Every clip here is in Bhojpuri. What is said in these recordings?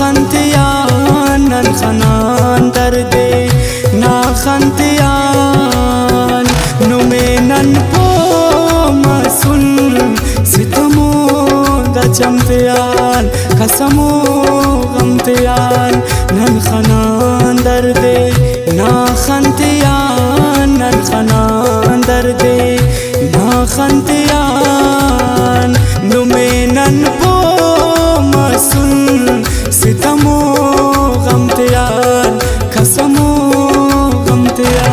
خنتيان الخنان دردي نا خنتيان نمينن بوم سن ستمو دا چمتيان قسمو غمتيان نن خنان دردي نا خنتيان الخنان دردي نا خنتيان نمينن بوم سن ستمو غمتيان قسمو غمتيان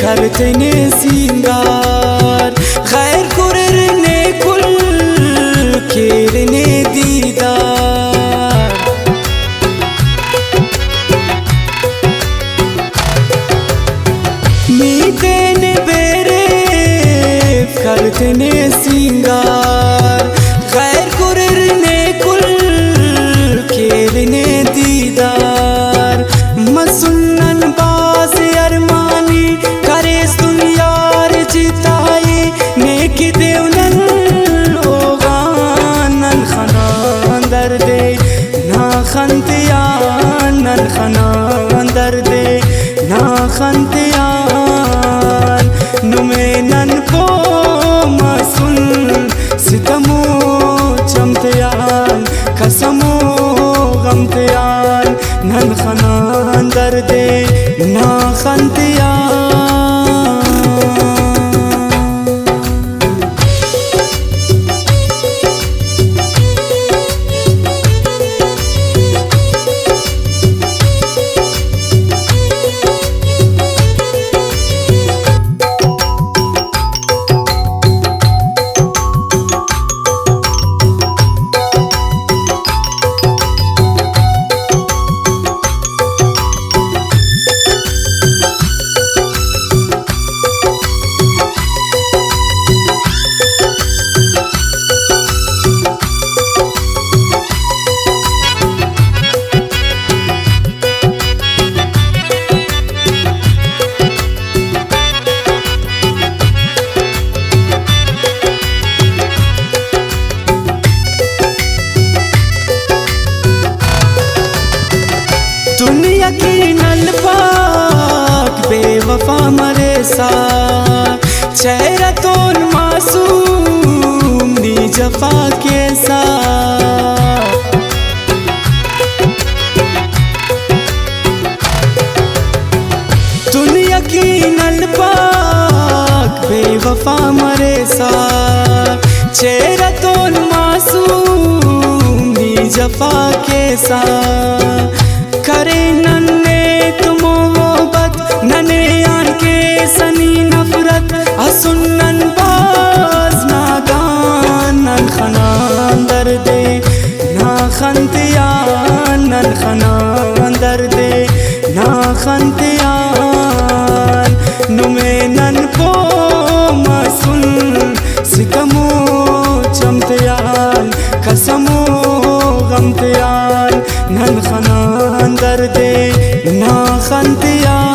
करतने सिंगार खैर कुरने कुल केरने दीदार मीतेन बेरे करतने सिंगार खैर कुरने कुल केरने दीदार मसुन्नन बास अरमानी करे सुन यार चिताई नेकी देवनन ओगानन खनान दर्दे ना खंतियान नन खनान दर्दे ना खंतियान नुमेनन को मसुन सितमो चमतियान कसमो गमतियान नन खनान दर्दे ना खंतियान दुनिया की नलपाक बेवफा मरे साथ चेहरा तो मासूम नी जफा के साथ दुनिया की नलपाक बेवफा मरे साथ चेहरा तो मासूम नी जफा के साथ करे नन्ने तुम मोहब्बत नने आंके सनी नफरत असुन्नन बाज नादान नन खनान दर्दे ना खंतियान नन खनान दर्दे ना खंतियान नुमेनन को मसुन सितमो चमतियान कसमो गमतियान नन खनान दर्दे ना खंतियान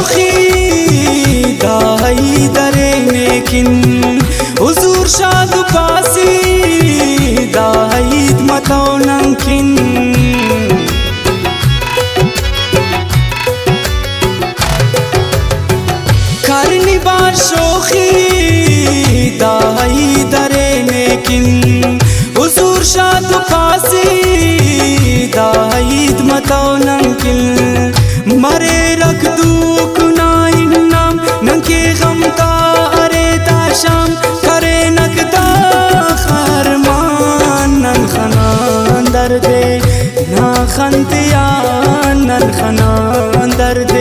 شوخی دایی دره نیکن حضور شاد و پاسی دایید متو نمکن کرنی بار شوخی دایی دره نیکن حضور شاد و پاسی دایید متو نمکن مره رکھ دو کنائن نام ننکی غم تا ارے تا شام کرے نکتا خرمان نن خنان دردے نا خنتیان نن خنان دردے